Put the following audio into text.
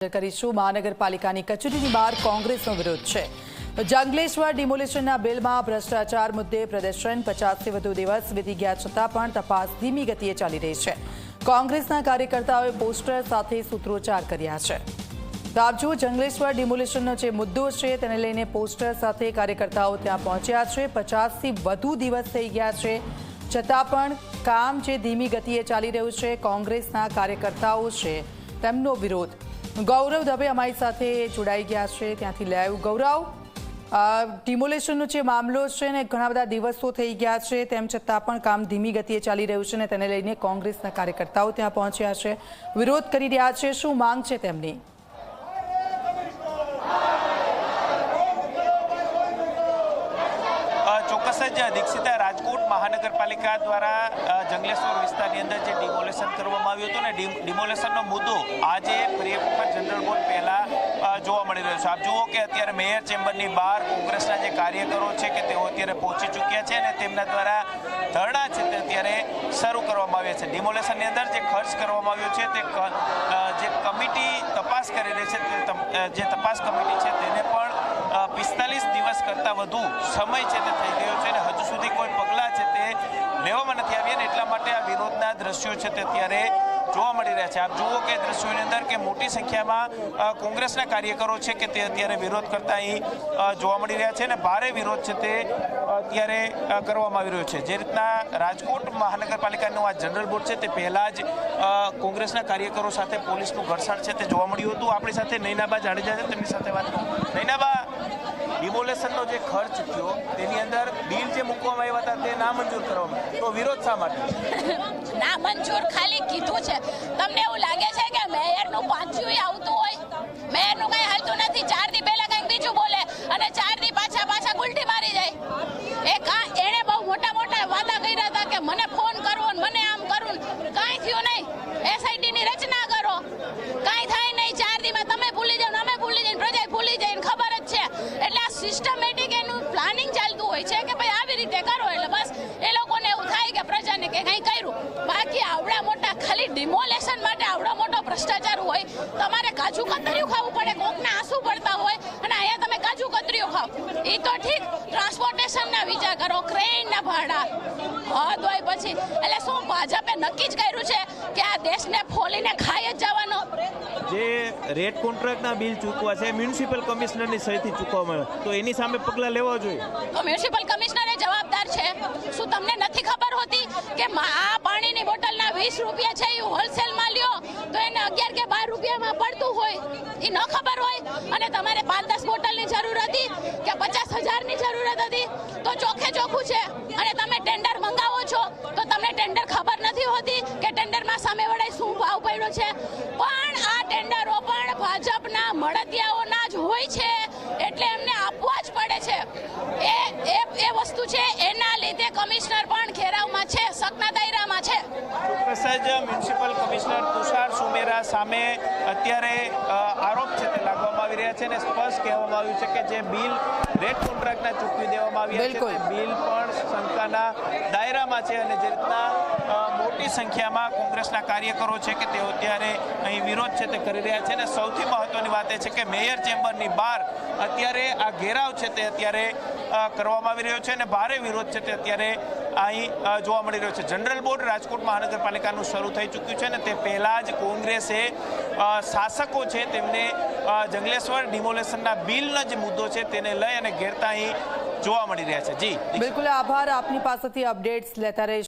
કરીશું મહાનગરપાલિકાની કચેરીની બહાર કોંગ્રેસનો વિરોધ છે। જંગલેશ્વર ડિમોલિશનના બિલમાં ભ્રષ્ટાચાર મુદ્દે પ્રદર્શન 50થી વધુ દિવસ વીતી ગયા છતાં પણ તપાસ ધીમી ગતિએ ચાલી રહી છે। કોંગ્રેસના કાર્યકર્તાઓએ પોસ્ટર સાથે સૂત્રોચ્ચાર કર્યા છે। તો આપ જુઓ, જંગલેશ્વર ડિમોલિશનનો જે મુદ્દો છે તેને લઈને પોસ્ટર સાથે કાર્યકર્તાઓ ત્યાં પહોંચ્યા છે। 50થી વધુ દિવસ થઈ ગયા છે છતાં પણ કામ જે ધીમી ગતિએ ચાલી રહ્યું છે। કોંગ્રેસના કાર્યકર્તાઓ છે તેમનો વિરોધ। ગૌરવ દવે અમારી સાથે જોડાઈ ગયા છે ત્યાંથી લાઈવ। ગૌરવ, ડિમોલેશનનો જે મામલો છે ને ઘણા બધા દિવસો થઈ ગયા છે તેમ છતાં પણ કામ ધીમી ગતિએ ચાલી રહ્યું છે ને તેને લઈને કોંગ્રેસના કાર્યકર્તાઓ ત્યાં પહોંચ્યા છે, વિરોધ કરી રહ્યા છે। શું માંગ છે તેમની? ચોક્કસ જ દીક્ષિતા, રાજકોટ મહાનગરપાલિકા દ્વારા જંગલેશ્વર વિસ્તારની અંદર જે ડિમોલેશન કરવામાં આવ્યું હતું ને ડિમોલેશનનો મુદ્દો આજે ફરી એક વખત જનરલ બોર્ડ પહેલા જોવા મળી રહ્યો છે। આપ જુઓ કે અત્યારે મેયર ચેમ્બરની બહાર કોંગ્રેસના જે કાર્યકરો છે કે તેઓ અત્યારે પહોંચી ચૂક્યા છે અને તેમના દ્વારા ધરણા છે તે અત્યારે શરૂ કરવામાં આવ્યા છે। ડિમોલેશનની અંદર જે ખર્ચ કરવામાં આવ્યો છે તે જે કમિટી તપાસ કરી રહી છે જે તપાસ કમિટી છે તેને પણ 45 દિવસ કરતાં વધુ સમય છે તે થઈ ગયો છે અને હજુ સુધી કોઈ પગલાં છે તે લેવામાં નથી આવ્યા ને એટલા માટે આ વિરોધના દ્રશ્યો છે તે અત્યારે જોવા મળી રહ્યા છે। આપ જુઓ કે દ્રશ્યોની અંદર કે મોટી સંખ્યામાં કોંગ્રેસના કાર્યકરો છે કે તે અત્યારે વિરોધ કરતા અહીં જોવા મળી રહ્યા છે અને ભારે વિરોધ છે તે અત્યારે કરવામાં આવી રહ્યો છે। જે રીતના રાજકોટ મહાનગરપાલિકાનું આ જનરલ બોર્ડ છે તે પહેલાં જ કોંગ્રેસના કાર્યકરો સાથે પોલીસનું ઘર્ષણ છે તે જોવા મળ્યું હતું। આપણી સાથે નૈનાબા જાડેજા છે, તેમની સાથે વાત કરું। નૈનાબા, ડિમોલેશનનો જે ખર્ચ થયો તેની અંદર બિલ જે મૂકવામાં આવ્યા હતા તે નામંજૂર કરવામાં, તો વિરોધ શા માટે? નામંજૂર ખાલી કીધું છે। તમને એવું લાગે છે કે મેયરનું પાંચું આવતું હોય? મેયરનું કંઈ હાલતું નથી। 4 દી પહેલા કંઈક બીજું બોલે અને 4 દી પાછા ઉલટી મારી જાય। એણે બહુ મોટા વાદા કર્યા હતા કે મને ફોન કરવો ને મને આમ કરવું, કાંઈ થયું નહીં। એસઆઈટીની રચના કરો, કાંઈ થાય નહીં। 4 દીમાં તમે ભૂલી જાઓ, અમે ભૂલી જઈએ, પ્રજા ભૂલી જાય, ખબર જ છે। એટલે આ સિસ્ટમેટિક એનું પ્લાનિંગ ચાલતું હોય છે કે ભાઈ આવી રીતે કરો એટલે બસ એ લોકોને એવું થાય કે પ્રજાને કે કંઈ કર્યું। બાકી આવડા મોટા ખાલી ડિમોલેશન માટે આવડો મોટો ભ્રષ્ટાચાર હોય? તમારે કાજુ કતરીયું ખાવું પડે, કોકના આંસુ પડતા હોય અને અહીંયા તમે કાજુ કતરીયું ખાવ? એ તો ઠીક, ટ્રાન્સપોર્ટેશનના વિચાર કરો, ક્રેનના ભાડા હદ હોય પછી। એટલે શું ભાજપે નક્કી જ કર્યું છે કે આ દેશને ફોલીને ખાઈ જ જવાનો? જે રેટ કોન્ટ્રાક્ટના બિલ ચૂકવા છે મ્યુનિસિપલ કમિશનરની સહીથી ચૂકવવામાં આવે તો એની સામે પગલાં લેવા જોઈએ। તો મ્યુનિસિપલ કમિશનરે જવાબદાર છે। શું તમને નથી ખબર હોતી કે આ પાણીની બોટલના 20 રૂપિયા છે એ હોલસેલમાં લ્યો તો એને 11 કે 12 રૂપિયામાં પડતું હોય? એ ન ખબર હોય અને તમારે 5-10 બોટલની જરૂર હતી કે 50,000ની જરૂરત હતી તો ચોખ્ખે ચોખ્ખું છે અને તમે ટેન્ડર મંગાવો છો તો તમને ટેન્ડર ખબર નથી હોતી કે ટેન્ડરમાં સામેવાળાએ શું ભાવ પડ્યો છે? પણ આ ટેન્ડરો પણ ભાજપના મળતિયાઓના જ હોય છે એટલે એમને આપવા જ પડે છે। એ વસ્તુ છે, એના લીધે કમિશનર પણ ઘેરાવમાં છે, શકના દાયરામાં છે। ચોક્કસ જ મ્યુનિસિપલ કમિશનર તુષાર સુમેરા સામે અત્યારે આરોપ છે તે લાગવામાં આવી રહ્યા છે અને સ્પષ્ટ કહેવામાં આવ્યું છે કે જે બિલ રેટ કોન્ટ્રાક્ટના ચૂકવી દેવામાં આવ્યા છે તે બિલ પણ શંકાના દાયરામાં છે અને જે રીતના મોટી સંખ્યામાં કોંગ્રેસના કાર્યકરો છે કે તેઓ અત્યારે અહીં વિરોધ છે તે કરી રહ્યા છે અને સૌથી મહત્વની વાત એ છે કે મેયર ચેમ્બરની બહાર અત્યારે આ ઘેરાવ છે તે અત્યારે કરવામાં આવી રહ્યો છે અને ભારે વિરોધ છે તે અત્યારે અહીં જોવા મળી રહ્યો છે। જનરલ બોર્ડ રાજકોટ મહાનગરપાલિકાનું શરૂ થઈ ચૂક્યું છે અને તે પહેલાં જ કોંગ્રેસે શાસકો છે તેમને જંગલેશ્વર ડિમોલેશનના બિલનો જે મુદ્દો છે તેને લઈ અને ઘેરતા અહીં જોવા મળી રહ્યા છે। જી બિલકુલ, આભાર। આપની પાસેથી અપડેટ્સ લેતા રહીશું।